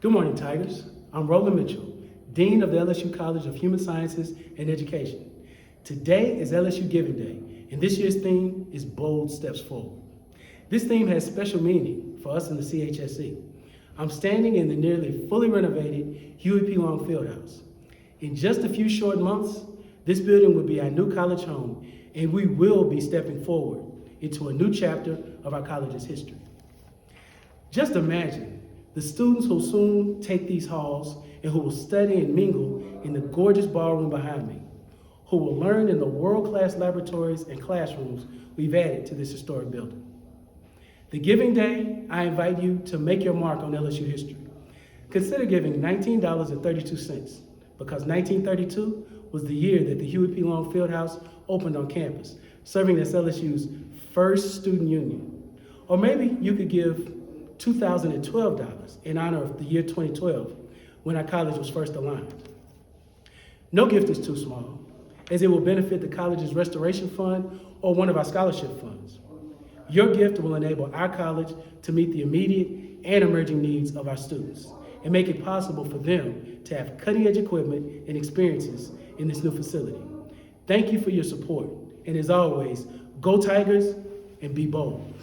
Good morning, Tigers. I'm Roland Mitchell, Dean of the LSU College of Human Sciences and Education. Today is LSU Giving Day, and this year's theme is Bold Steps Forward. This theme has special meaning for us in the CHSC. I'm standing in the nearly fully renovated Huey P Fieldhouse. In just a few short months, this building will be our new college home, and we will be stepping forward into a new chapter of our college's history. Just imagine the students who will soon take these halls and who will study and mingle in the gorgeous ballroom behind me, who will learn in the world-class laboratories and classrooms we've added to this historic building. The Giving Day, I invite you to make your mark on LSU history. Consider giving $19.32 because 1932 was the year that the Huey P. Long Fieldhouse opened on campus, serving as LSU's first student union. Or maybe you could give $2,012 in honor of the year 2012, when our college was first aligned. No gift is too small, as it will benefit the college's restoration fund or one of our scholarship funds. Your gift will enable our college to meet the immediate and emerging needs of our students and make it possible for them to have cutting-edge equipment and experiences in this new facility. Thank you for your support, and as always, go Tigers and be bold.